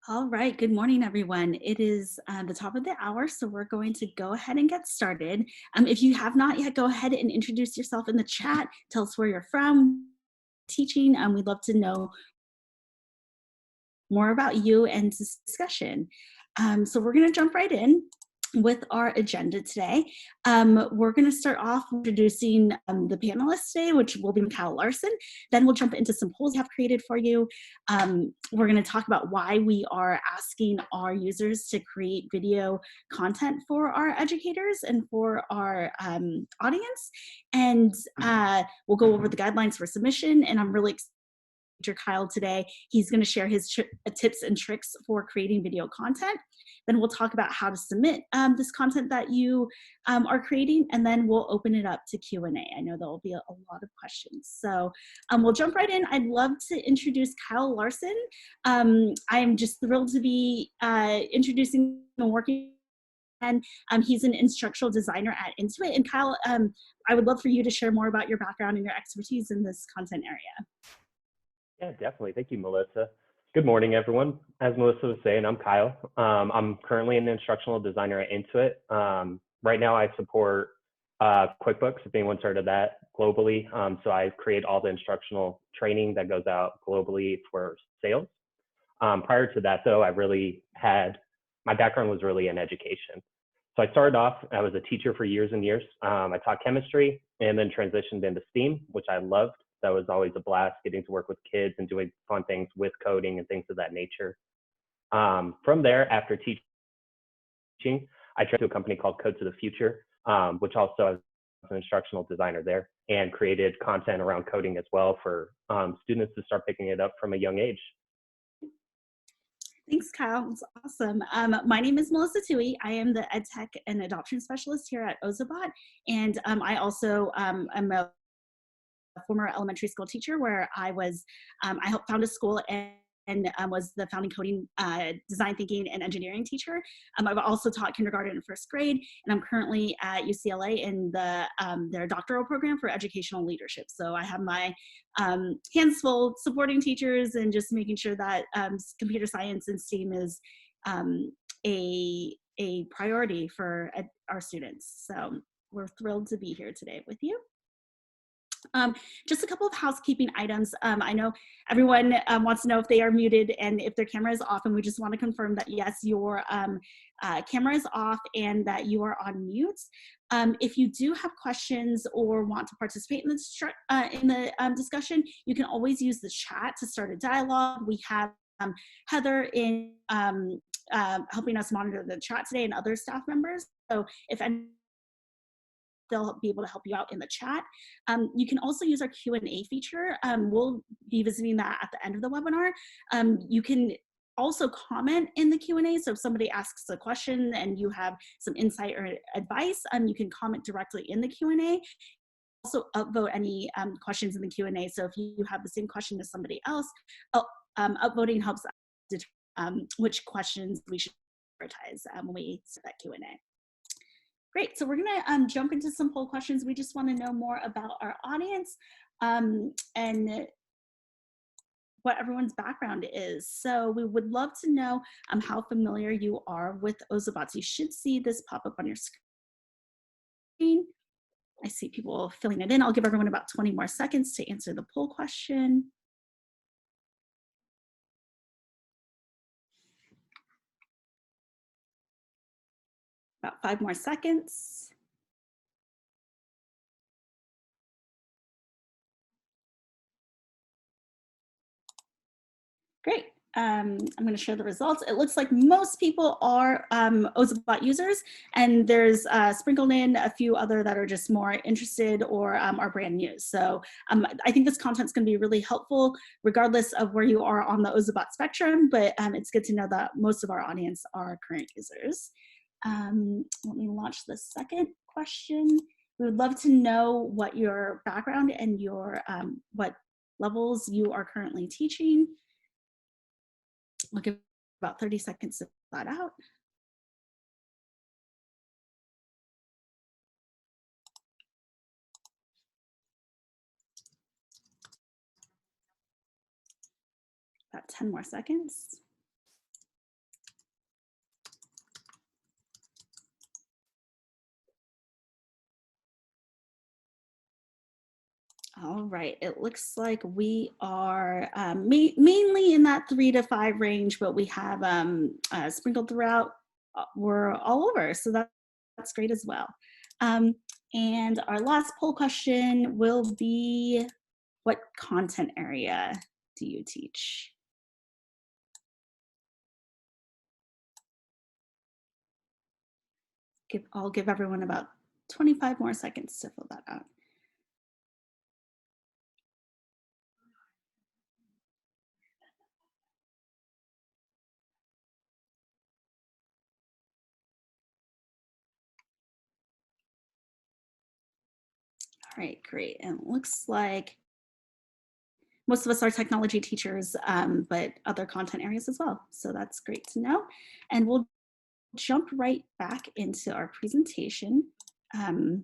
All right, good morning, everyone. It is the top of the hour, so we're going to go ahead and get started. If you have not yet, go ahead and introduce yourself in the chat. Tell us where you're from, teaching. We'd love to know more about you and this discussion. So we're going to jump right in with our agenda today. We're going to start off introducing the panelists today, which will be Kyle Larson. Then we'll jump into some polls we have created for you. We're going to talk about why we are asking our users to create video content for our educators and for our audience. And we'll go over the guidelines for submission. And I'm really excited Kyle today. He's going to share his tips and tricks for creating video content. Then we'll talk about how to submit this content that you are creating, and then we'll open it up to Q&A. I know there will be a lot of questions. So we'll jump right in. I'd love to introduce Kyle Larson. I am just thrilled to be introducing and working. And he's an instructional designer at Intuit. And Kyle, I would love for you to share more about your background and your expertise in this content area. Yeah, definitely. Thank you, Melissa. Good morning, everyone. As Melissa was saying, I'm Kyle. I'm currently an instructional designer at Intuit. Right now, I support QuickBooks, if anyone's heard of that, globally. So I create all the instructional training that goes out globally for sales. Prior to that, though, my background was really in education. So I started off, I was a teacher for years and years. I taught chemistry and then transitioned into STEAM, which I loved. That was always a blast, getting to work with kids and doing fun things with coding and things of that nature. From there, after teaching, I tried to a company called Code to the Future, which also has an instructional designer there, and created content around coding as well for students to start picking it up from a young age. Thanks, Kyle. It's awesome. My name is Melissa Tui. I am the EdTech and Adoption Specialist here at Ozobot, and I also am a former elementary school teacher where I helped found a school and was the founding coding, design thinking, and engineering teacher. I've also taught kindergarten and first grade, and I'm currently at UCLA in their doctoral program for educational leadership. So I have my hands full supporting teachers and just making sure that computer science and STEAM is a priority for our students. So we're thrilled to be here today with you. Just a couple of housekeeping items. I know everyone wants to know if they are muted and if their camera is off, and we just want to confirm that yes, your camera is off and that you are on mute. If you do have questions or want to participate in the discussion, you can always use the chat to start a dialogue. We have Heather in helping us monitor the chat today and other staff members. So if any, they'll be able to help you out in the chat. You can also use our Q&A feature. We'll be visiting that at the end of the webinar. You can also comment in the Q&A. So if somebody asks a question and you have some insight or advice, you can comment directly in the Q&A. Also upvote any questions in the Q&A. So if you have the same question as somebody else, upvoting helps determine which questions we should prioritize when we set that Q&A. Great, so we're gonna jump into some poll questions. We just wanna know more about our audience and what everyone's background is. So we would love to know how familiar you are with Ozobots. You should see this pop up on your screen. I see people filling it in. I'll give everyone about 20 more seconds to answer the poll question. About 5 more seconds. Great. I'm going to share the results. It looks like most people are Ozobot users, and there's sprinkled in a few other that are just more interested or are brand new. So I think this content is going to be really helpful regardless of where you are on the Ozobot spectrum, but it's good to know that most of our audience are current users. Let me launch the second question. We would love to know what your background and your what levels you are currently teaching. We'll give about 30 seconds to fill that out. About 10 more seconds. All right, it looks like we are mainly in that 3 to 5 range, but we have sprinkled throughout. We're all over, so that's great as well. Um, and our last poll question will be, what content area do you teach? I'll give everyone about 25 more seconds to fill that out. All right, great. And it looks like most of us are technology teachers, but other content areas as well. So that's great to know. And we'll jump right back into our presentation. We're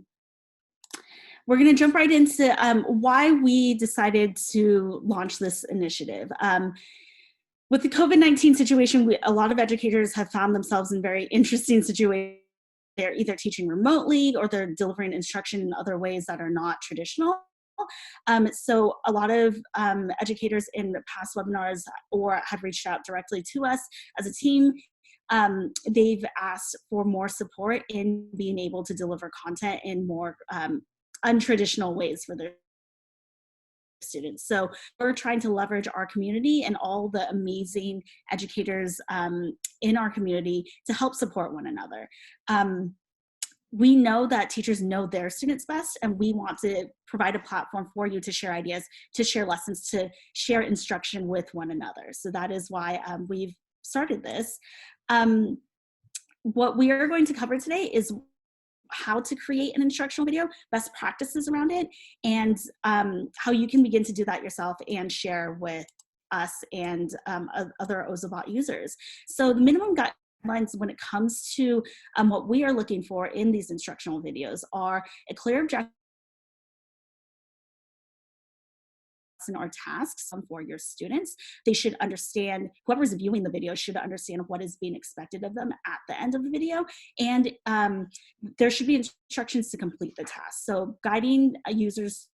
going to jump right into why we decided to launch this initiative. With the COVID-19 situation, a lot of educators have found themselves in very interesting situations. They're either teaching remotely or they're delivering instruction in other ways that are not traditional. So a lot of educators in past webinars or have reached out directly to us as a team. They've asked for more support in being able to deliver content in more untraditional ways for their students. So we're trying to leverage our community and all the amazing educators in our community to help support one another. We know that teachers know their students best, and we want to provide a platform for you to share ideas, to share lessons, to share instruction with one another. So that is why we've started this. What we are going to cover today is how to create an instructional video, best practices around it, and how you can begin to do that yourself and share with us and other Ozobot users. So the minimum guidelines when it comes to what we are looking for in these instructional videos are a clear objective or tasks for your students. They should understand, whoever's viewing the video should understand what is being expected of them at the end of the video, and there should be instructions to complete the task. So guiding users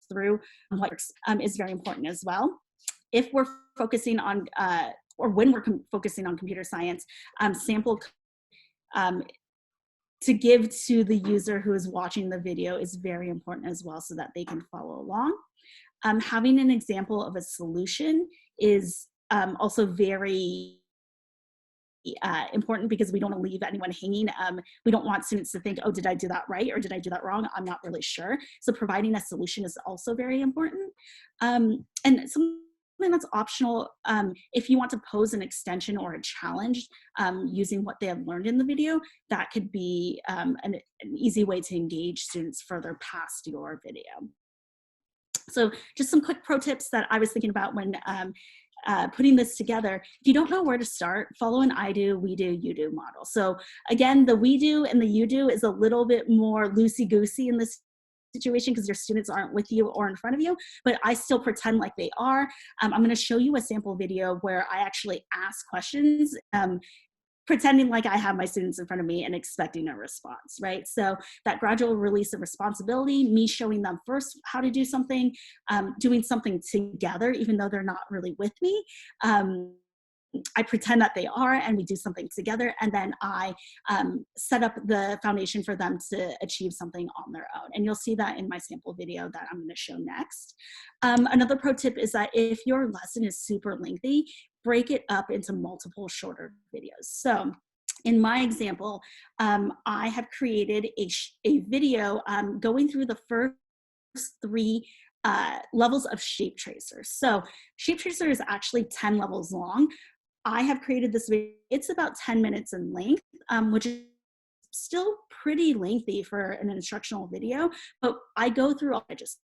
through what works is very important as well. If we're focusing on, or when we're focusing on computer science, sample to give to the user who is watching the video is very important as well, so that they can follow along. Having an example of a solution is also very important, because we don't want to leave anyone hanging. We don't want students to think, oh, did I do that right or did I do that wrong? I'm not really sure. So providing a solution is also very important. And something that's optional, if you want to pose an extension or a challenge using what they have learned in the video, that could be an easy way to engage students further past your video. So just some quick pro tips that I was thinking about when putting this together. If you don't know where to start, follow an I do, we do, you do model. So again, the we do and the you do is a little bit more loosey-goosey in this situation because your students aren't with you or in front of you, but I still pretend like they are. I'm going to show you a sample video where I actually ask questions, pretending like I have my students in front of me and expecting a response, right? So that gradual release of responsibility, me showing them first how to do something, doing something together, even though they're not really with me. I pretend that they are, and we do something together, and then I set up the foundation for them to achieve something on their own. And you'll see that in my sample video that I'm going to show next. Another pro tip is that if your lesson is super lengthy, break it up into multiple shorter videos. So in my example, I have created a video going through the first 3 levels of Shape Tracer. So Shape Tracer is actually 10 levels long. I have created this video. It's about 10 minutes in length, which is still pretty lengthy for an instructional video, but I go through all I just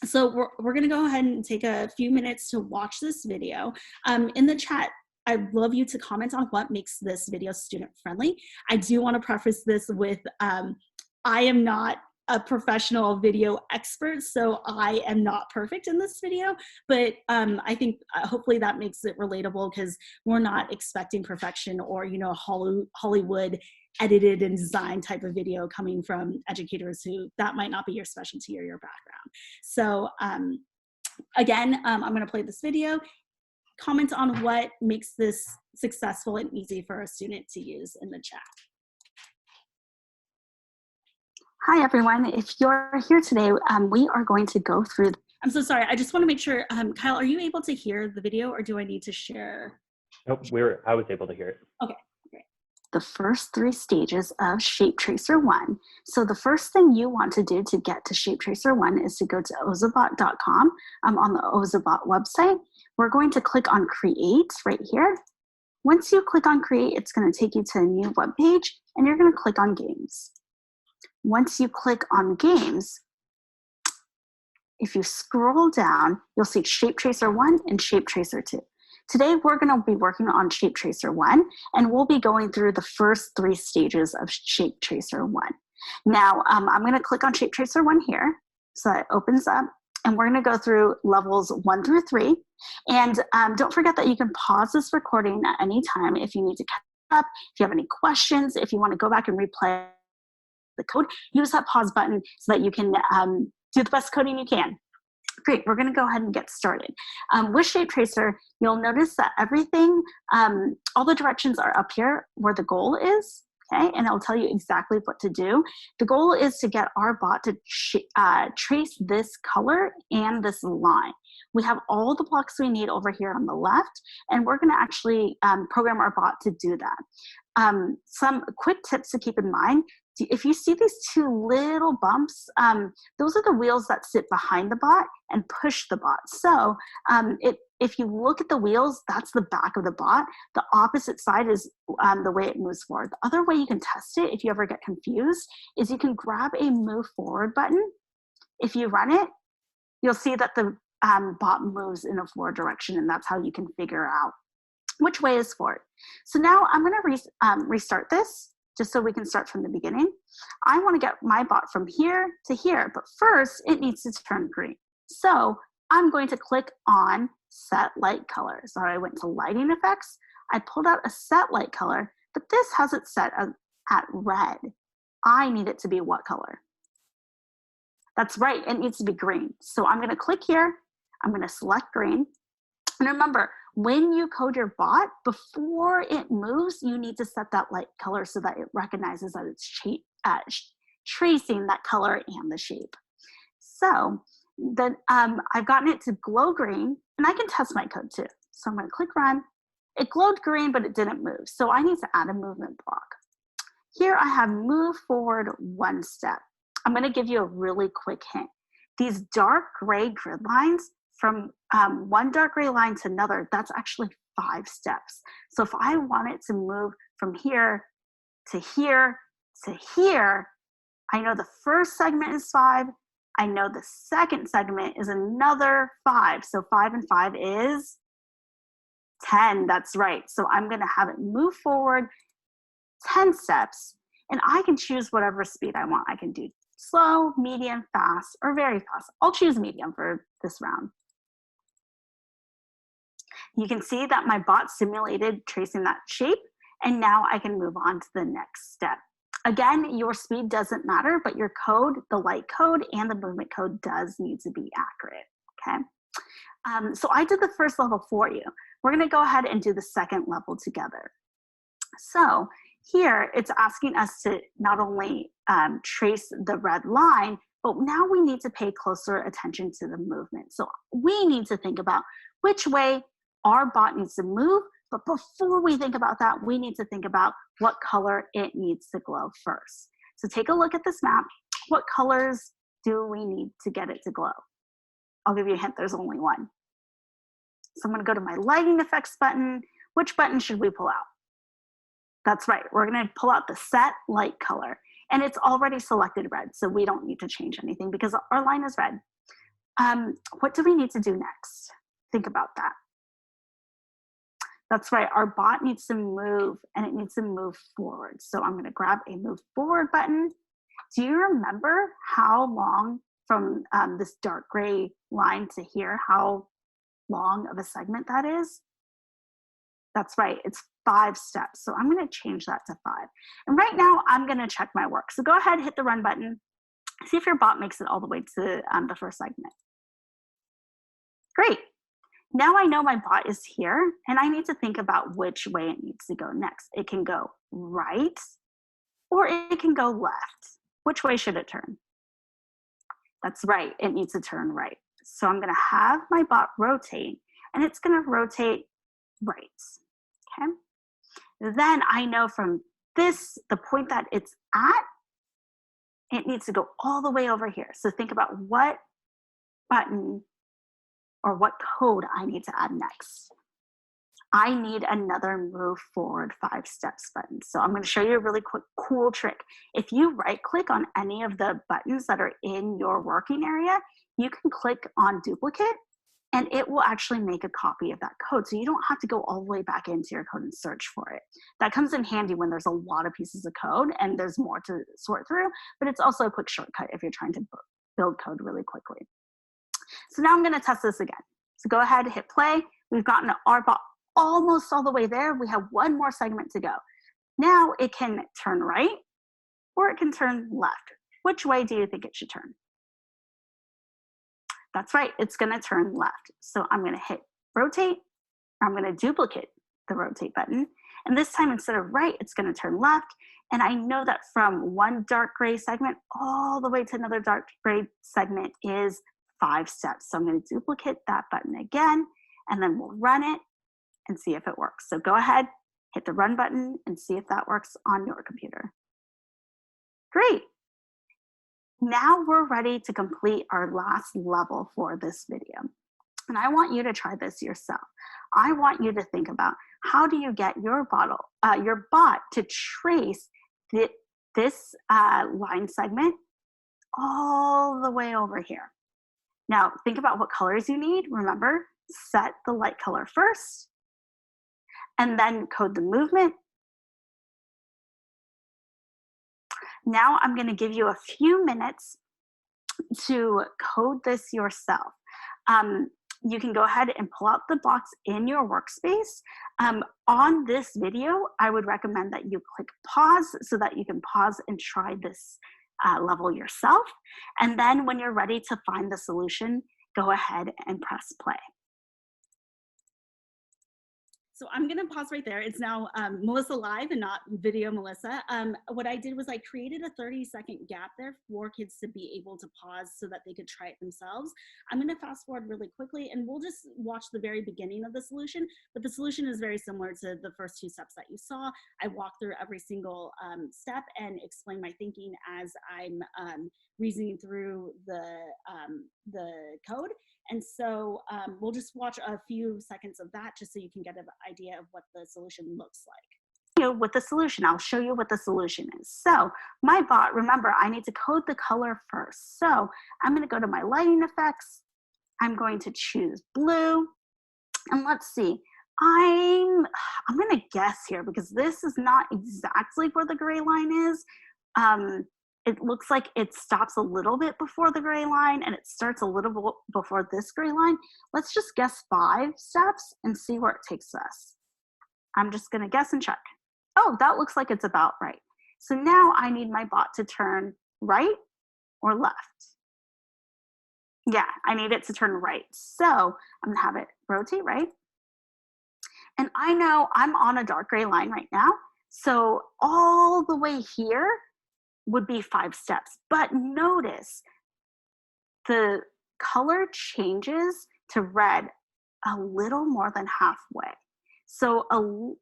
so we're going to go ahead and take a few minutes to watch this video. In the chat, I'd love you to comment on what makes this video student friendly. I do want to preface this with I am not a professional video expert, so I am not perfect in this video, but I think hopefully that makes it relatable, because we're not expecting perfection or, you know, Hollywood edited and designed type of video coming from educators who that might not be your specialty or your background. So again, I'm going to play this video. Comment on what makes this successful and easy for a student to use in the chat. Hi, everyone. If you're here today, we are going to go through. I'm so sorry. I just want to make sure, Kyle, are you able to hear the video, or do I need to share? Nope, I was able to hear it. Okay, great. The first 3 stages of Shape Tracer 1. So the first thing you want to do to get to Shape Tracer 1 is to go to ozobot.com on the Ozobot website. We're going to click on Create right here. Once you click on Create, it's going to take you to a new web page, and you're going to click on Games. Once you click on Games, if you scroll down, you'll see Shape Tracer 1 and Shape Tracer 2. Today, we're going to be working on Shape Tracer 1, and we'll be going through the first 3 stages of Shape Tracer 1. Now, I'm going to click on Shape Tracer 1 here, so it opens up, and we're going to go through levels 1 through 3. And don't forget that you can pause this recording at any time if you need to catch up, if you have any questions, if you want to go back and replay the code, use that pause button so that you can do the best coding you can. Great, we're going to go ahead and get started. With Shape Tracer, you'll notice that everything, all the directions are up here where the goal is, okay? And it'll tell you exactly what to do. The goal is to get our bot to trace this color and this line. We have all the blocks we need over here on the left, and we're going to actually program our bot to do that. Some quick tips to keep in mind. If you see these 2 little bumps, those are the wheels that sit behind the bot and push the bot. So if you look at the wheels, that's the back of the bot. The opposite side is the way it moves forward. The other way you can test it, if you ever get confused, is you can grab a move forward button. If you run it, you'll see that the bot moves in a forward direction, and that's how you can figure out which way is forward. So now I'm going to restart this, just so we can start from the beginning. I want to get my bot from here to here, but first it needs to turn green. So I'm going to click on Set Light Color. So I went to Lighting Effects, I pulled out a Set Light Color, but this has it set at red. I need it to be what color? That's right, it needs to be green. So I'm gonna click here, I'm gonna select green. And remember, when you code your bot, before it moves, you need to set that light color so that it recognizes that it's tracing that color and the shape. So then I've gotten it to glow green, and I can test my code too. So I'm going to click Run. It glowed green, but it didn't move. So I need to add a movement block. Here I have move forward 1 step. I'm going to give you a really quick hint. These dark gray grid lines, from one dark gray line to another, that's actually 5 steps. So if I want it to move from here to here to here, I know the first segment is 5. I know the second segment is another 5. So 5 and 5 is 10. That's right. So I'm going to have it move forward 10 steps, and I can choose whatever speed I want. I can do slow, medium, fast, or very fast. I'll choose medium for this round. You can see that my bot simulated tracing that shape, and now I can move on to the next step. Again, your speed doesn't matter, but your code, the light code and the movement code does need to be accurate, okay? So I did the first level for you. We're gonna go ahead and do the second level together. So here it's asking us to not only trace the red line, but now we need to pay closer attention to the movement. So we need to think about which way our bot needs to move, but before we think about that, we need to think about what color it needs to glow first. So take a look at this map. What colors do we need to get it to glow? I'll give you a hint, there's only one. So I'm gonna go to my lighting effects button. Which button should we pull out? That's right, we're gonna pull out the set light color, and it's already selected red, so we don't need to change anything because our line is red. What do we need to do next? Think about that. That's right, our bot needs to move, and it needs to move forward. So I'm gonna grab a move forward button, Do you remember how long from this dark gray line to here, how long of a segment that is? That's right, it's 5 steps. So I'm gonna change that to 5. And right now I'm gonna check my work. So go ahead, hit the run button. See if your bot makes it all the way to the first segment. Great. Now I know my bot is here and I need to think about which way it needs to go next. It can go right or it can go left. Which way should it turn? That's right, it needs to turn right. So I'm gonna have my bot rotate and it's gonna rotate right, okay? Then I know from this, the point that it's at, it needs to go all the way over here. So think about what button or what code I need to add next. I need another move forward 5 steps button. So I'm going to show you a really quick, cool trick. If you right click on any of the buttons that are in your working area, you can click on duplicate and it will actually make a copy of that code. So you don't have to go all the way back into your code and search for it. That comes in handy when there's a lot of pieces of code and there's more to sort through, but it's also a quick shortcut if you're trying to build code really quickly. So now I'm gonna test this again. So go ahead, hit play. We've gotten our bot almost all the way there. We have one more segment to go. Now it can turn right or it can turn left. Which way do you think it should turn? That's right, it's gonna turn left. So I'm gonna hit rotate, I'm gonna duplicate the rotate button. And this time instead of right, it's gonna turn left. And I know that from one dark gray segment all the way to another dark gray segment is 5 steps. So I'm gonna duplicate that button again, and then we'll run it and see if it works. So go ahead, hit the run button and see if that works on your computer. Great. Now we're ready to complete our last level for this video. And I want you to try this yourself. I want you to think about how do you get your bot to trace this line segment all the way over here. Now think about what colors you need. Remember, set the light color first and then code the movement. Now I'm going to give you a few minutes to code this yourself. You can go ahead and pull out the box in your workspace. On this video, I would recommend that you click pause so that you can pause and try this level yourself. And then when you're ready to find the solution, go ahead and press play. So I'm gonna pause right there. It's now Melissa live and not video Melissa. What I did was I created a 30-second gap there for kids to be able to pause so that they could try it themselves. I'm gonna fast forward really quickly and we'll just watch the very beginning of the solution, but the solution is very similar to the first 2 steps that you saw. I walk through every single step and explain my thinking as I'm reasoning through the code. And so we'll just watch a few seconds of that just so you can get an idea of what the solution looks like. With the solution, I'll show you what the solution is. So my bot, remember, I need to code the color first. So I'm going to go to my lighting effects. I'm going to choose blue. And let's see, I'm going to guess here because this is not exactly where the gray line is. It looks like it stops a little bit before the gray line and it starts a little bit before this gray line. Let's just guess 5 steps and see where it takes us. I'm just gonna guess and check. Oh, that looks like it's about right. So now I need my bot to turn right or left. Yeah, I need it to turn right. So I'm gonna have it rotate right. And I know I'm on a dark gray line right now. So all the way here would be 5 steps. But notice the color changes to red a little more than halfway. So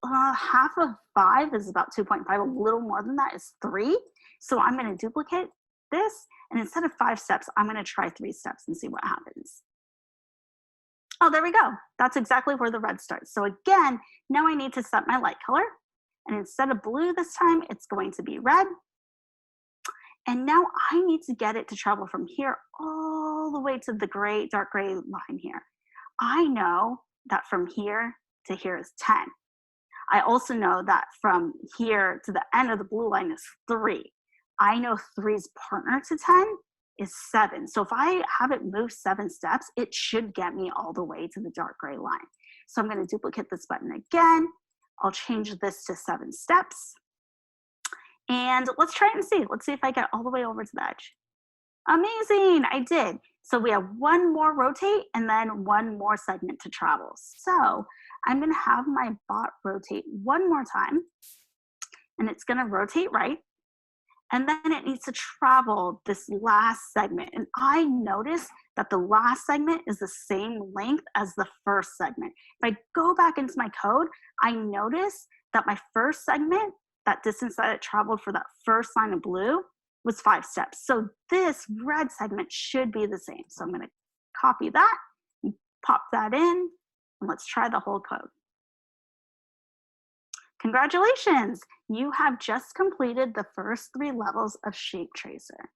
half of 5 is about 2.5. A little more than that is 3. So I'm going to duplicate this. And instead of 5 steps, I'm going to try 3 steps and see what happens. Oh, there we go. That's exactly where the red starts. So again, now I need to set my light color. And instead of blue this time, it's going to be red. And now I need to get it to travel from here all the way to the gray, dark gray line here. I know that from here to here is 10. I also know that from here to the end of the blue line is 3. I know 3's partner to 10 is 7. So if I have it move 7 steps, it should get me all the way to the dark gray line. So I'm going to duplicate this button again. I'll change this to 7 steps. And let's try it and see. Let's see if I get all the way over to the edge. Amazing, I did. So we have one more rotate and then one more segment to travel. So I'm gonna have my bot rotate one more time, and it's gonna rotate right. And then it needs to travel this last segment. And I notice that the last segment is the same length as the first segment. If I go back into my code, I notice that my first segment, that distance that it traveled for that first line of blue, was 5 steps. So this red segment should be the same. So I'm going to copy that, and pop that in, and let's try the whole code. Congratulations, you have just completed the first 3 levels of Shape Tracer.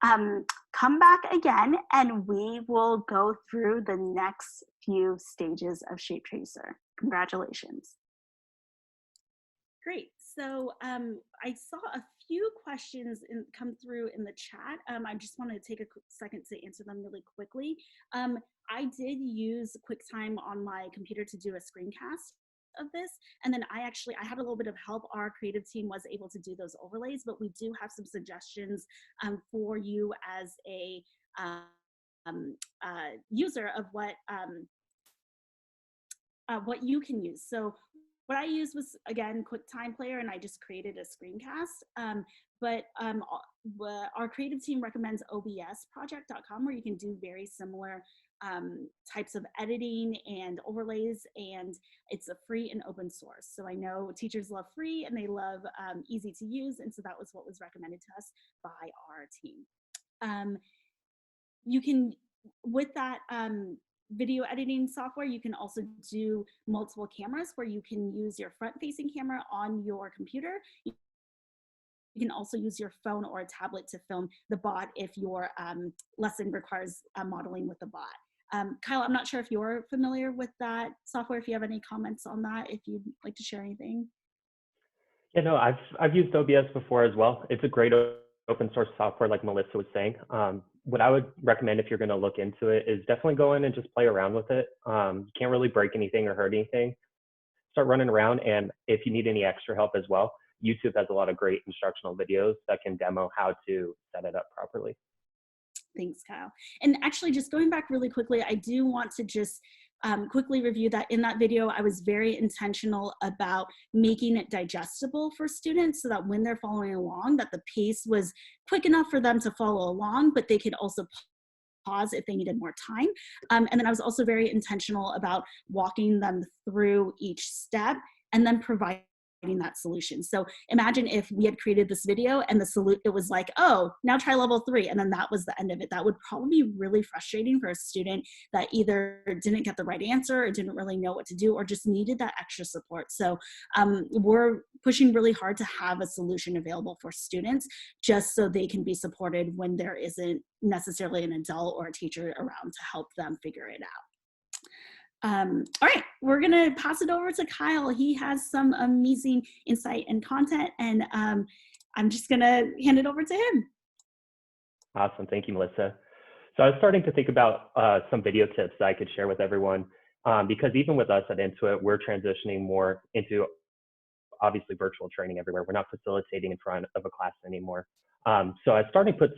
Come back again and we will go through the next few stages of Shape Tracer. Congratulations. Great. So I saw a few questions come through in the chat. I just want to take a quick second to answer them really quickly. I did use QuickTime on my computer to do a screencast of this, and then I had a little bit of help. Our creative team was able to do those overlays, but we do have some suggestions for you as a user of what you can use. So what I used was, again, QuickTime Player, and I just created a screencast. But our creative team recommends obsproject.com, where you can do very similar types of editing and overlays, and it's a free and open source. So I know teachers love free and they love easy to use, and so that was what was recommended to us by our team. You can, with that video editing software, you can also do multiple cameras where you can use your front-facing camera on your computer. You can also use your phone or a tablet to film the bot if your lesson requires modeling with the bot. Kyle, I'm not sure if you're familiar with that software, if you have any comments on that, if you'd like to share anything. Yeah, no, I've used OBS before as well. It's a great open source software, like Melissa was saying. What I would recommend if you're going to look into it is definitely go in and just play around with it. You can't really break anything or hurt anything. Start running around, and if you need any extra help as well, YouTube has a lot of great instructional videos that can demo how to set it up properly. Thanks, Kyle. And actually, just going back really quickly, I do want to just quickly review that in that video, I was very intentional about making it digestible for students so that when they're following along, that the pace was quick enough for them to follow along, but they could also pause if they needed more time. And then I was also very intentional about walking them through each step and then providing that solution. So imagine if we had created this video and it was like, oh, now try level 3, and then that was the end of it. That would probably be really frustrating for a student that either didn't get the right answer or didn't really know what to do or just needed that extra support. So we're pushing really hard to have a solution available for students just so they can be supported when there isn't necessarily an adult or a teacher around to help them figure it out. All right, we're gonna pass it over to Kyle. He has some amazing insight and content, and I'm just gonna hand it over to him. Awesome, thank you, Melissa. So I was starting to think about some video tips that I could share with everyone, because even with us at Intuit, we're transitioning more into obviously virtual training everywhere. We're not facilitating in front of a class anymore. So I started to put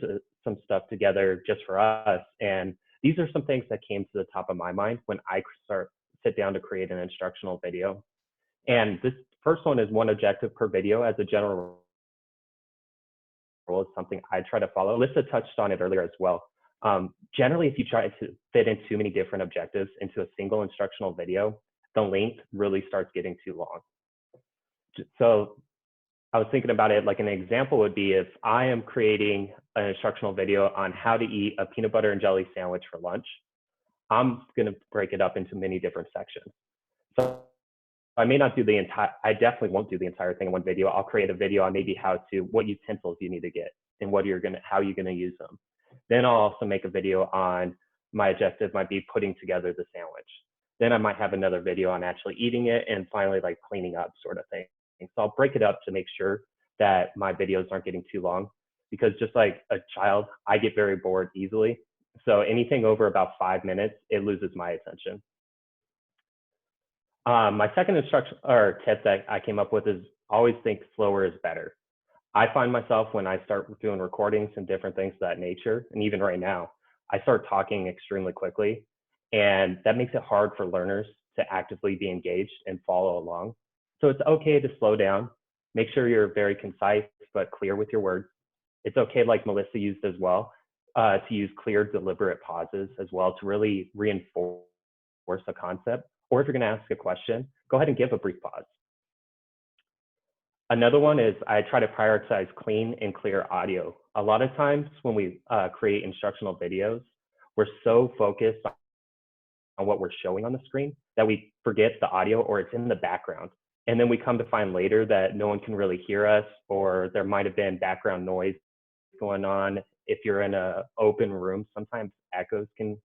some stuff together just for us, and these are some things that came to the top of my mind when I sit down to create an instructional video. And this first one is 1 objective per video as a general rule. It's something I try to follow. Alyssa touched on it earlier as well. Generally, if you try to fit in too many different objectives into a single instructional video, the length really starts getting too long. So I was thinking about it, like an example would be if I am creating an instructional video on how to eat a peanut butter and jelly sandwich for lunch, I'm going to break it up into many different sections. So I may not do the entire, I definitely won't do the entire thing in one video. I'll create a video on maybe what utensils you need to get and how you're going to use them. Then I'll also make a video on my objective might be putting together the sandwich. Then I might have another video on actually eating it, and finally like cleaning up sort of thing. So I'll break it up to make sure that my videos aren't getting too long. because just like a child, I get very bored easily. So anything over about 5 minutes, it loses my attention. My second instruction or tip that I came up with is always think slower is better. I find myself when I start doing recordings and different things of that nature, and even right now, I start talking extremely quickly, and that makes it hard for learners to actively be engaged and follow along. So it's okay to slow down. Make sure you're very concise but clear with your words. It's okay, like Melissa used as well, to use clear, deliberate pauses as well to really reinforce a concept. Or if you're going to ask a question, go ahead and give a brief pause. Another one is I try to prioritize clean and clear audio. A lot of times when we create instructional videos, we're so focused on what we're showing on the screen that we forget the audio, or it's in the background. And then we come to find later that no one can really hear us, or there might have been background noise going on. If you're in an open room, sometimes echoes can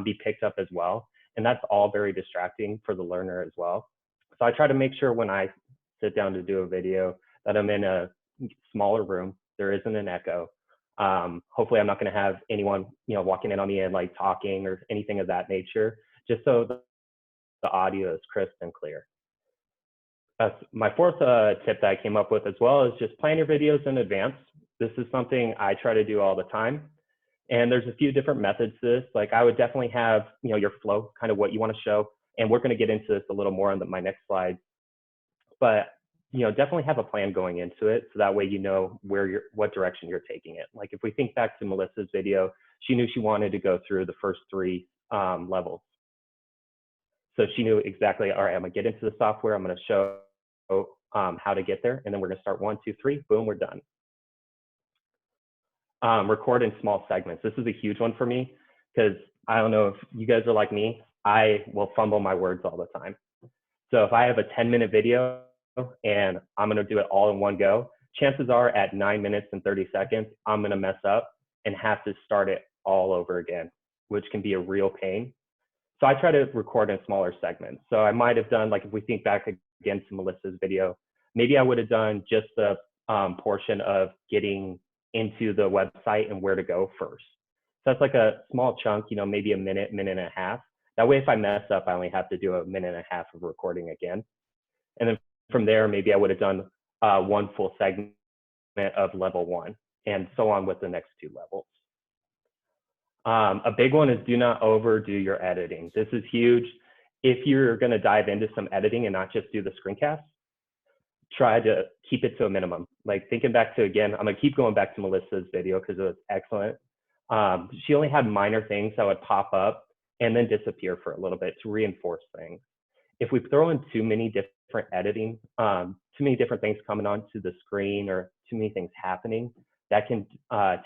be picked up as well. And that's all very distracting for the learner as well. So I try to make sure when I sit down to do a video that I'm in a smaller room, there isn't an echo. Hopefully I'm not going to have anyone, walking in on me and like talking or anything of that nature, just so the audio is crisp and clear. My fourth tip that I came up with as well is just plan your videos in advance. This is something I try to do all the time. And there's a few different methods to this. Like I would definitely have, your flow, kind of what you want to show. And we're going to get into this a little more on my next slide. But, definitely have a plan going into it. So that way, what direction you're taking it. Like if we think back to Melissa's video, she knew she wanted to go through the first 3 levels. So she knew exactly, all right, I'm gonna get into the software. I'm gonna show how to get there. And then we're gonna start 1, 2, 3, boom, we're done. Record in small segments. This is a huge one for me because I don't know if you guys are like me, I will fumble my words all the time. So if I have a 10-minute video and I'm gonna do it all in one go, chances are at 9 minutes and 30 seconds, I'm gonna mess up and have to start it all over again, which can be a real pain. So I try to record in smaller segments. So I might have done, like if we think back again to Melissa's video, maybe I would have done just the portion of getting into the website and where to go first. So that's like a small chunk, maybe a minute, minute and a half. That way, if I mess up, I only have to do a minute and a half of recording again. And then from there, maybe I would have done one full segment of level 1 and so on with the next 2 levels. A big one is do not overdo your editing. This is huge. If you're going to dive into some editing and not just do the screencast, try to keep it to a minimum. Like thinking back to, again, I'm going to keep going back to Melissa's video because it was excellent. She only had minor things that would pop up and then disappear for a little bit to reinforce things. If we throw in too many different editing, too many different things coming onto the screen or too many things happening, that can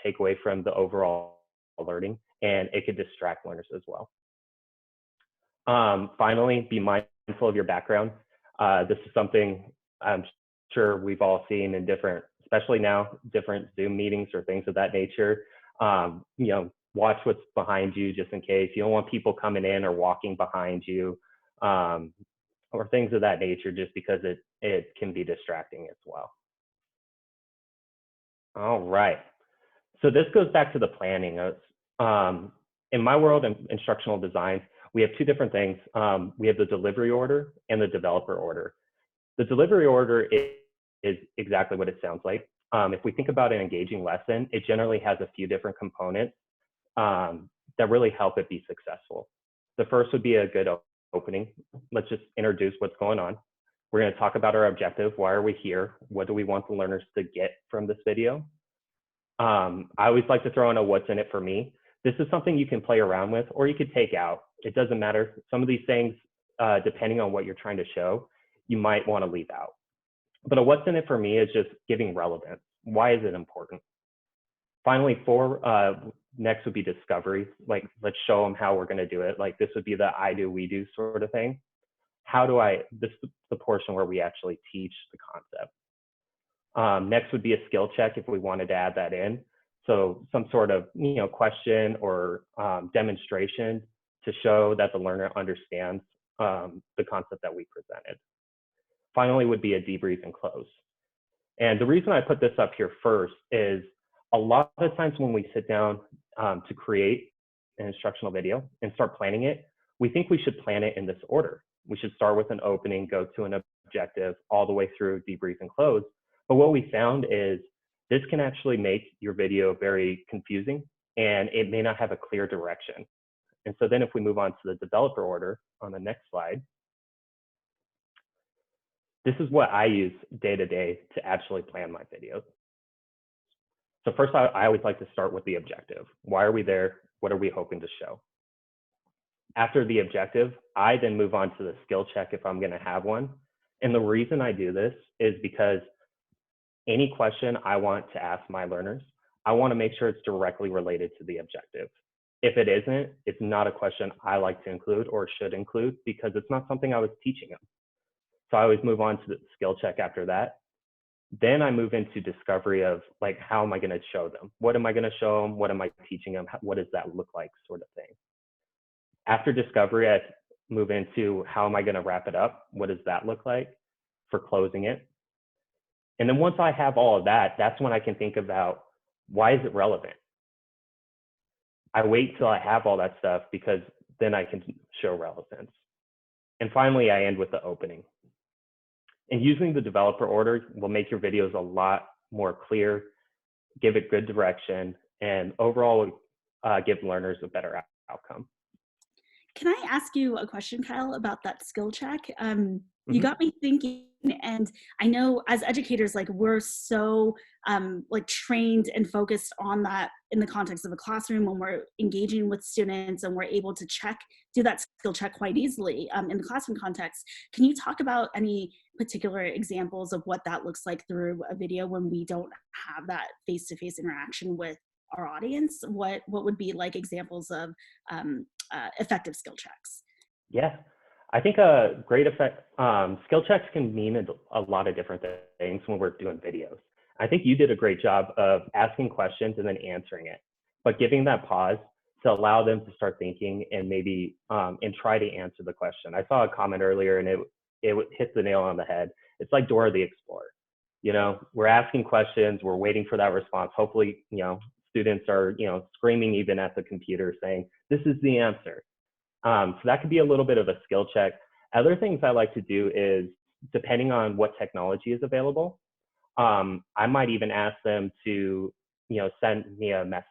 take away from the overall learning, and it could distract learners as well. Finally, be mindful of your background. This is something I'm sure we've all seen in different, especially now, different Zoom meetings or things of that nature. Watch what's behind you just in case. You don't want people coming in or walking behind you or things of that nature, just because it can be distracting as well. All right. So this goes back to the planning. In my world in instructional design, we have 2 different things. We have the delivery order and the developer order. The delivery order is exactly what it sounds like. If we think about an engaging lesson, it generally has a few different components that really help it be successful. The first would be a good opening. Let's just introduce what's going on. We're going to talk about our objective. Why are we here? What do we want the learners to get from this video? I always like to throw in a what's in it for me. This is something you can play around with or you could take out. It doesn't matter. Some of these things, depending on what you're trying to show, you might want to leave out. But a what's in it for me is just giving relevance. Why is it important? Finally, next would be discovery. Like, let's show them how we're going to do it. Like, this would be the I do, we do sort of thing. This is the portion where we actually teach the concept. Next would be a skill check if we wanted to add that in. So some sort of question or demonstration to show that the learner understands the concept that we presented. Finally would be a debrief and close. And the reason I put this up here first is A lot of times when we sit down to create an instructional video and start planning it, we think we should plan it in this order. We should start with an opening, go to an objective, all the way through debrief and close. But what we found is this can actually make your video very confusing, and it may not have a clear direction. And so then if we move on to the developer order on the next slide, this is what I use day to day to actually plan my videos. So first, I always like to start with the objective. Why are we there? What are we hoping to show? After the objective, I then move on to the skill check if I'm going to have one. And the reason I do this is because any question I want to ask my learners, I want to make sure it's directly related to the objective. If it isn't, it's not a question I like to include or should include because it's not something I was teaching them. So I always move on to the skill check after that. Then I move into discovery of like, how am I going to show them? What am I going to show them? What am I teaching them? What does that look like, sort of thing. After discovery, I move into how am I going to wrap it up? What does that look like for closing it? And then once I have all of that, that's when I can think about why is it relevant? I wait till I have all that stuff because then I can show relevance. And finally, I end with the opening. And using the developer order will make your videos a lot more clear, give it good direction, and overall give learners a better outcome. Can I ask you a question, Kyle, about that skill check? You got me thinking, and I know as educators, like we're so like trained and focused on that in the context of a classroom when we're engaging with students and we're able to do that skill check quite easily in the classroom context. Can you talk about any particular examples of what that looks like through a video when we don't have that face-to-face interaction with our audience? What would be like examples of effective skill checks? Yeah, I think a great skill checks can mean a lot of different things when we're doing videos. I think you did a great job of asking questions and then answering it, but giving that pause to allow them to start thinking and maybe and try to answer the question. I saw a comment earlier and it hit the nail on the head. It's like Dora the Explorer. You know, we're asking questions, we're waiting for that response. Hopefully, you know, students are, you know, screaming even at the computer saying, this is the answer. So that could be a little bit of a skill check. Other things I like to do is, depending on what technology is available, I might even ask them to, you know, send me a message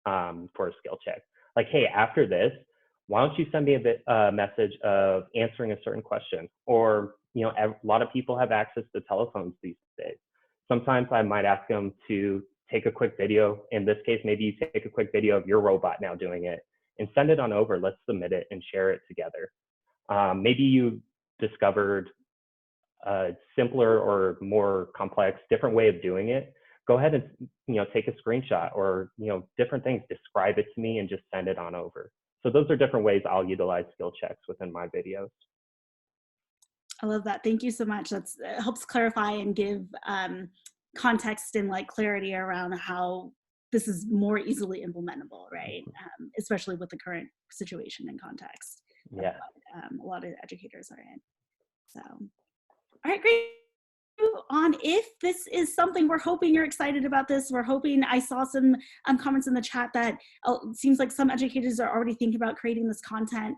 for a skill check. Like, hey, after this, why don't you send me a message of answering a certain question? Or, you know, a lot of people have access to telephones these days. Sometimes I might ask them to take a quick video. In this case, maybe you take a quick video of your robot now doing it and send it on over. Let's submit it and share it together. Maybe you discovered a simpler or more complex, different way of doing it. Go ahead and, you know, take a screenshot or, you know, different things, describe it to me and just send it on over. So those are different ways I'll utilize skill checks within my videos. I love that. Thank you so much. It helps clarify and give context and like clarity around how this is more easily implementable, right? Especially with the current situation and context. Yeah. A lot of educators are in. So, all right, great. On if this is something we're hoping you're excited about this, we're hoping. I saw some comments in the chat that it seems like some educators are already thinking about creating this content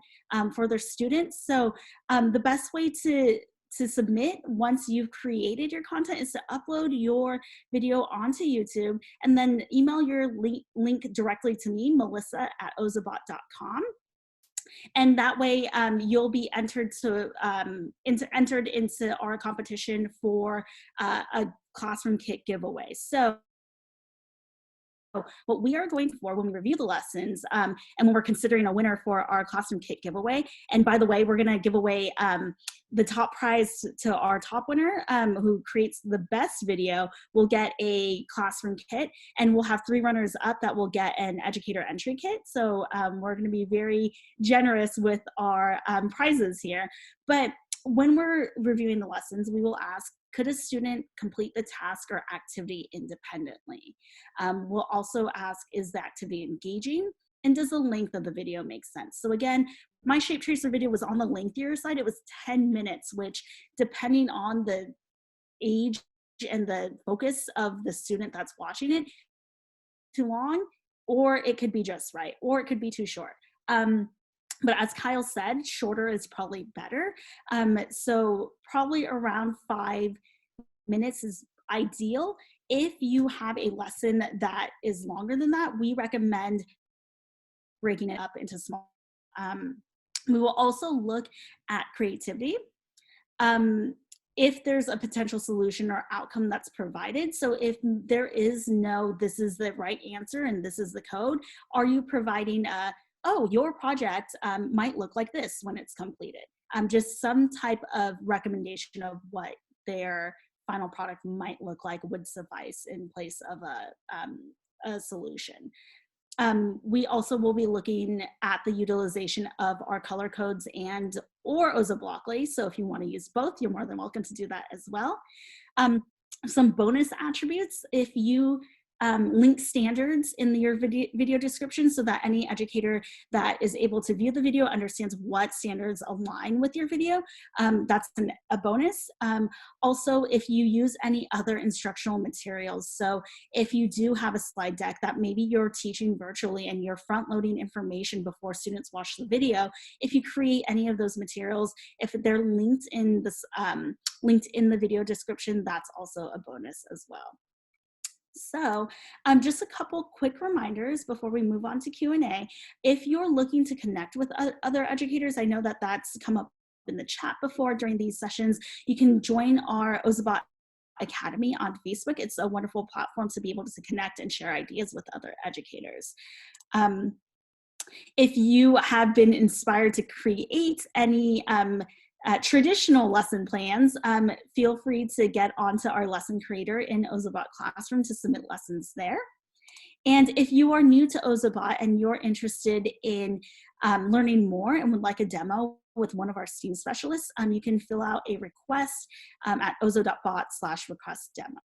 for their students. So the best way to submit once you've created your content is to upload your video onto YouTube and then email your link directly to me, melissa@ozobot.com. And that way you'll be entered into our competition for a classroom kit giveaway. So what we are going for when we review the lessons and when we're considering a winner for our classroom kit giveaway, and by the way, we're going to give away the top prize to our top winner who creates the best video will get a classroom kit, and we'll have 3 runners up that will get an educator entry kit. So we're going to be very generous with our prizes here. But when we're reviewing the lessons, we will ask, could a student complete the task or activity independently? We'll also ask, is the activity engaging? And does the length of the video make sense? So again, my shape tracer video was on the lengthier side. It was 10 minutes, which depending on the age and the focus of the student that's watching it, too long, or it could be just right, or it could be too short. But as Kyle said, shorter is probably better. So probably around 5 minutes is ideal. If you have a lesson that is longer than that, we recommend breaking it up into small. We will also look at creativity. If there's a potential solution or outcome that's provided. So if there is no, this is the right answer and this is the code, are you providing oh, your project might look like this when it's completed? Just some type of recommendation of what their final product might look like would suffice in place of a solution. We also will be looking at the utilization of our color codes and or Ozobot. So if you want to use both, you're more than welcome to do that as well. Some bonus attributes, if you link standards in your video description so that any educator that is able to view the video understands what standards align with your video, that's a bonus. Also, if you use any other instructional materials, so if you do have a slide deck that maybe you're teaching virtually and you're front loading information before students watch the video, if you create any of those materials, if they're linked in this linked in the video description, that's also a bonus as well. So just a couple quick reminders before we move on to Q&A. If you're looking to connect with other educators, I know that that's come up in the chat before during these sessions, you can join our Ozobot Academy on Facebook. It's a wonderful platform to be able to connect and share ideas with other educators. If you have been inspired to create any traditional lesson plans, feel free to get onto our lesson creator in Ozobot Classroom to submit lessons there. And if you are new to Ozobot and you're interested in learning more and would like a demo with one of our STEAM specialists, you can fill out a request at ozo.bot/request-demo.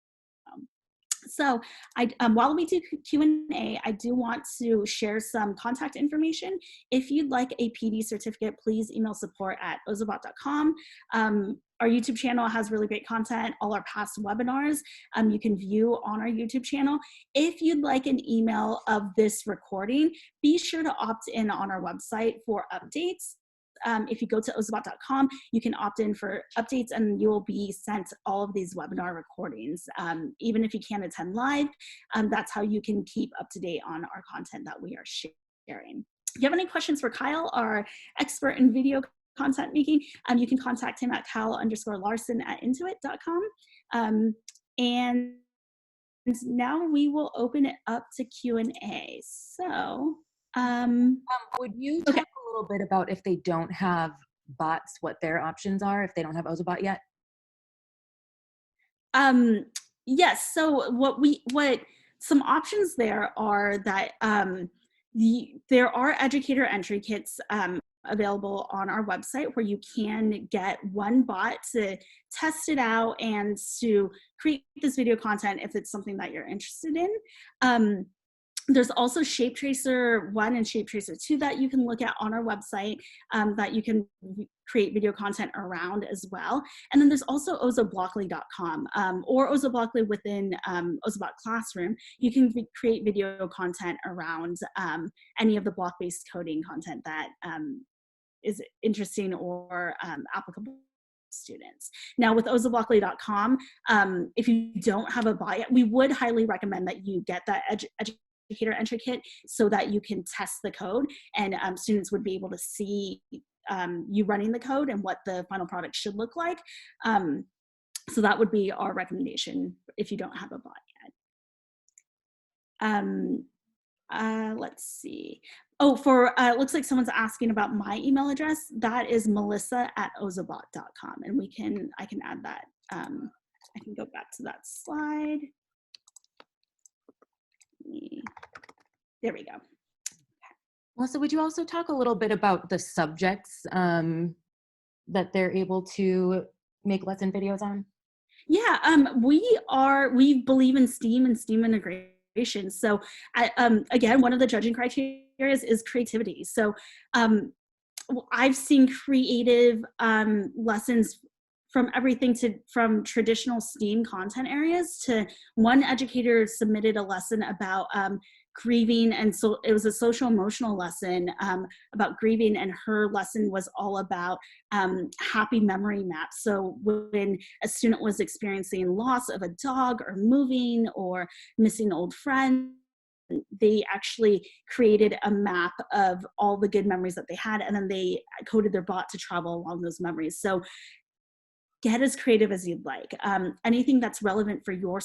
So while we do Q&A, I do want to share some contact information. If you'd like a PD certificate, please email support@ozobot.com. Our YouTube channel has really great content. All our past webinars you can view on our YouTube channel. If you'd like an email of this recording, be sure to opt in on our website for updates. If you go to ozobot.com, you can opt in for updates and you will be sent all of these webinar recordings. Even if you can't attend live, that's how you can keep up to date on our content that we are sharing. If you have any questions for Kyle, our expert in video content making, you can contact him at kyle_larson@intuit.com. And now we will open it up to Q&A. So, would you talk a little bit about if they don't have bots, what their options are if they don't have Ozobot yet? Yes. So what some options there are that there are educator entry kits available on our website where you can get one bot to test it out and to create this video content if it's something that you're interested in. There's also ShapeTracer 1 and ShapeTracer 2 that you can look at on our website that you can create video content around as well. And then there's also Ozobot.com or Ozobot within Ozobot Classroom. You can create video content around any of the block-based coding content that is interesting or applicable students. Now with Ozobot.com, if you don't have a bot yet, we would highly recommend that you get that educator entry kit so that you can test the code and students would be able to see you running the code and what the final product should look like. So that would be our recommendation if you don't have a bot yet. Let's see. Oh, looks like someone's asking about my email address. That is melissa@ozobot.com, and I can add that. I can go back to that slide. There we go. Melissa, would you also talk a little bit about the subjects that they're able to make lesson videos on? Yeah, we believe in STEAM and STEAM integration. So again, one of the judging criteria is creativity. So I've seen creative lessons from everything from traditional STEAM content areas to one educator submitted a lesson about grieving, and so it was a social emotional lesson about grieving, and her lesson was all about happy memory maps. So when a student was experiencing loss of a dog or moving or missing old friends, they actually created a map of all the good memories that they had, and then they coded their bot to travel along those memories. So get as creative as you'd like. Anything that's relevant for your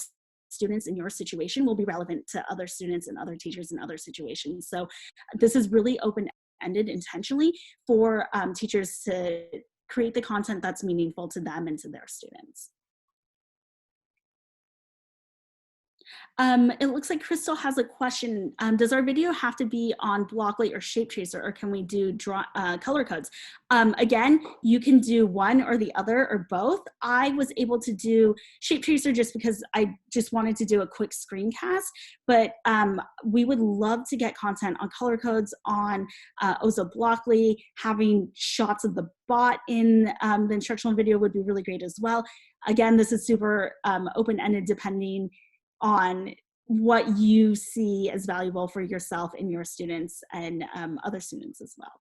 students in your situation will be relevant to other students and other teachers in other situations. So this is really open-ended intentionally for teachers to create the content that's meaningful to them and to their students. It looks like Crystal has a question. Does our video have to be on Blockly or Shape Tracer, or can we do color codes? Again, you can do one or the other or both. I was able to do Shape Tracer just because I just wanted to do a quick screencast, but we would love to get content on color codes on Ozobot Blockly. Having shots of the bot in the instructional video would be really great as well. Again, this is super open-ended depending on what you see as valuable for yourself and your students and other students as well.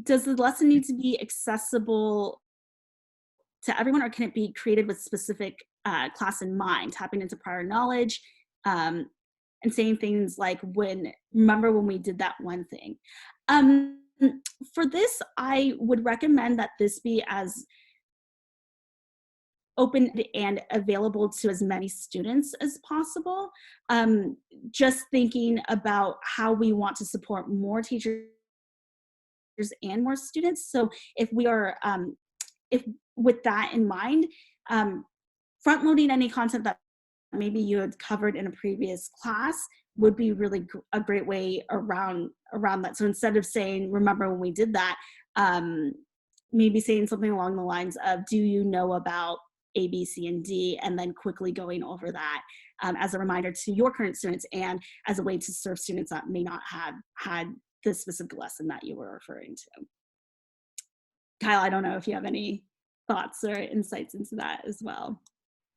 Does the lesson need to be accessible to everyone, or can it be created with specific class in mind, tapping into prior knowledge and saying things like, remember when we did that one thing? For this, I would recommend that this be as open and available to as many students as possible. Just thinking about how we want to support more teachers and more students. So if we are, if with that in mind, front loading any content that maybe you had covered in a previous class would be really a great way around that. So instead of saying, remember when we did that, maybe saying something along the lines of, do you know about A, B, C, and D, and then quickly going over that as a reminder to your current students and as a way to serve students that may not have had the specific lesson that you were referring to. Kyle, I don't know if you have any thoughts or insights into that as well.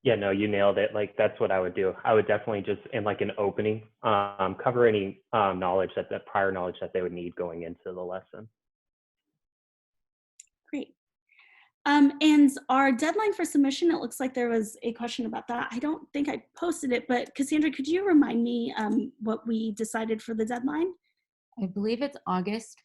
Yeah, no, you nailed it. Like, that's what I would do. I would definitely just, in like an opening, cover any knowledge that prior knowledge that they would need going into the lesson. Great. And our deadline for submission, it looks like there was a question about that. I don't think I posted it, but Cassandra, could you remind me what we decided for the deadline? I believe it's August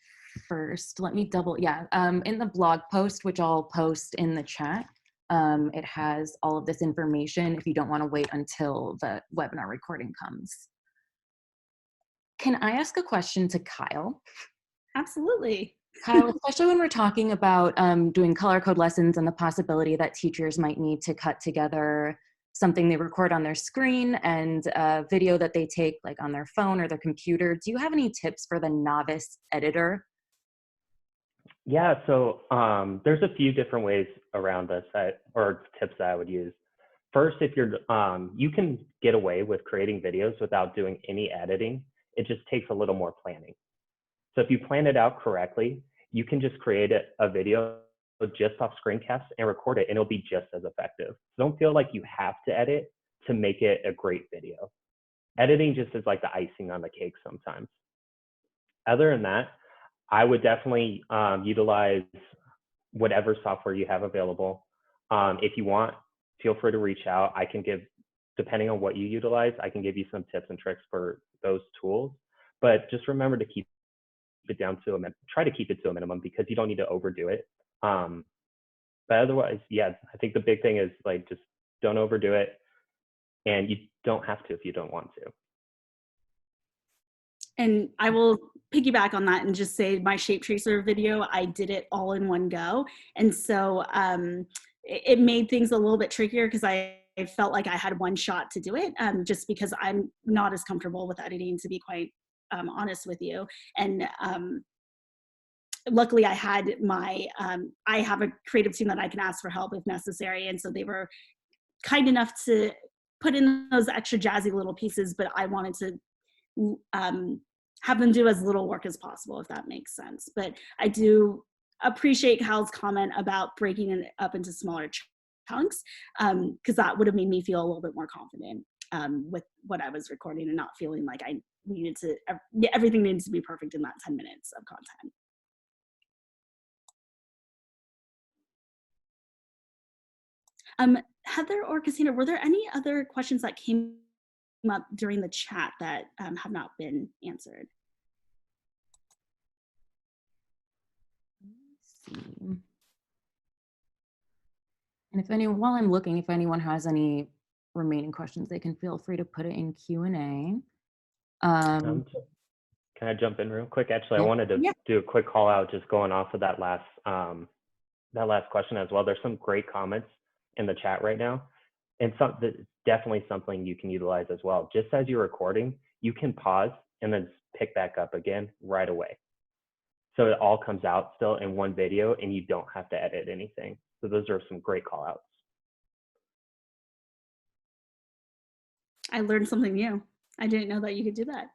1st. Let me double, in the blog post, which I'll post in the chat, it has all of this information if you don't want to wait until the webinar recording comes. Can I ask a question to Kyle? Absolutely. Kyle, especially when we're talking about doing color code lessons and the possibility that teachers might need to cut together something they record on their screen and a video that they take like on their phone or their computer, do you have any tips for the novice editor? Yeah, so there's a few different ways around this or tips that I would use. First, if you're, you can get away with creating videos without doing any editing. It just takes a little more planning. So if you plan it out correctly, you can just create a video just off screencasts and record it, and it'll be just as effective. So don't feel like you have to edit to make it a great video. Editing just is like the icing on the cake sometimes. Other than that, I would definitely utilize whatever software you have available. If you want, feel free to reach out. I can give, depending on what you utilize, I can give you some tips and tricks for those tools. But just remember to keep it down to try to keep it to a minimum, because you don't need to overdo it. But otherwise, yeah, I think the big thing is like, just don't overdo it, and you don't have to if you don't want to. And I will piggyback on that and just say my shape tracer video, I did it all in one go. And so it made things a little bit trickier because I felt like I had one shot to do it, just because I'm not as comfortable with editing, to be quite honest with you. And luckily I had I have a creative team that I can ask for help if necessary. And so they were kind enough to put in those extra jazzy little pieces, but I wanted to have them do as little work as possible, if that makes sense. But I do appreciate Kyle's comment about breaking it up into smaller chunks, because that would have made me feel a little bit more confident with what I was recording and not feeling like I needed to, everything needs to be perfect in that 10 minutes of content. Heather or Cassandra, were there any other questions that came up during the chat that have not been answered? Let's see. And if anyone, while I'm looking, if anyone has any remaining questions, they can feel free to put it in Q&A. Can I jump in real quick? Actually, I Yeah. wanted to do a quick call out, just going off of that last question as well. There's some great comments in the chat right now, and that's definitely something you can utilize as well. Just as you're recording, you can pause and then pick back up again right away. So it all comes out still in one video and you don't have to edit anything. So those are some great call outs. I learned something new. I didn't know that you could do that.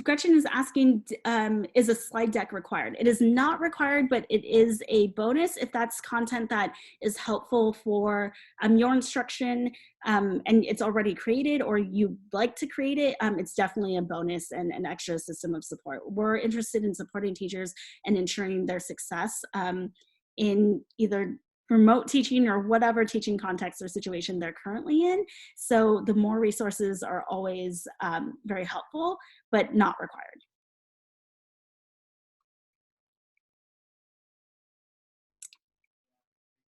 Gretchen is asking, is a slide deck required? It is not required, but it is a bonus if that's content that is helpful for your instruction and it's already created or you'd like to create it. It's definitely a bonus and an extra system of support. We're interested in supporting teachers and ensuring their success in either remote teaching or whatever teaching context or situation they're currently in. So the more resources are always very helpful, but not required.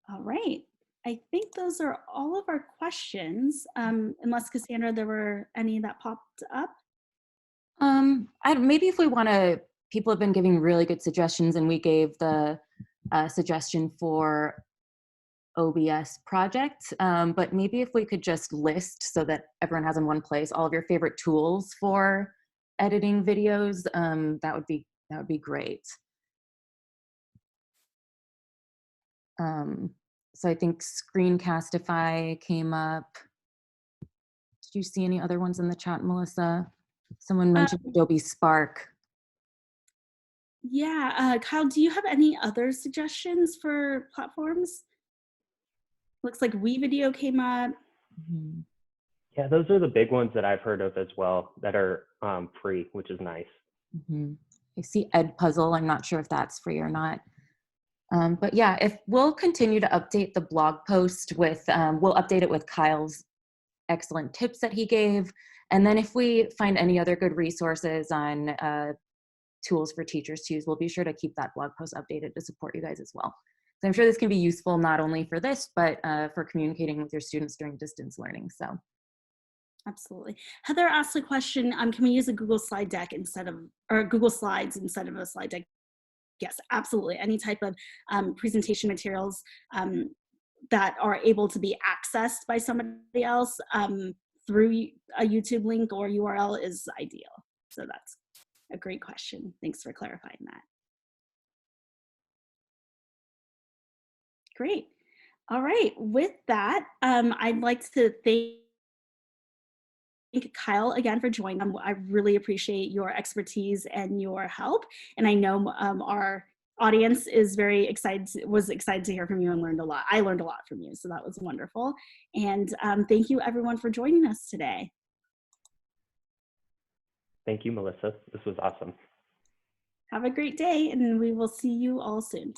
All right. I think those are all of our questions, unless Cassandra, there were any that popped up. Maybe if we want to, people have been giving really good suggestions, and we gave the suggestion for OBS project, but maybe if we could just list so that everyone has in one place all of your favorite tools for editing videos, that would be great. So I think Screencastify came up. Did you see any other ones in the chat, Melissa? Someone mentioned Adobe Spark. Yeah, Kyle, do you have any other suggestions for platforms? Looks like WeVideo came up. Mm-hmm. Yeah, those are the big ones that I've heard of as well that are free, which is nice. Mm-hmm. I see Edpuzzle. I'm not sure if that's free or not. But yeah, if we'll continue to update the blog post with, we'll update it with Kyle's excellent tips that he gave. And then if we find any other good resources on tools for teachers to use, we'll be sure to keep that blog post updated to support you guys as well. So I'm sure this can be useful not only for this, but for communicating with your students during distance learning. So. Absolutely. Heather asked a question, can we use a Google slide deck instead of, or Google Slides instead of a slide deck? Yes, absolutely. Any type of presentation materials that are able to be accessed by somebody else through a YouTube link or URL is ideal. So that's a great question. Thanks for clarifying that. Great. All right. With that, I'd like to thank Kyle again for joining. I really appreciate your expertise and your help. And I know our audience is very excited, was excited to hear from you and learned a lot. I learned a lot from you, so that was wonderful. And thank you everyone for joining us today. Thank you, Melissa. This was awesome. Have a great day, and we will see you all soon.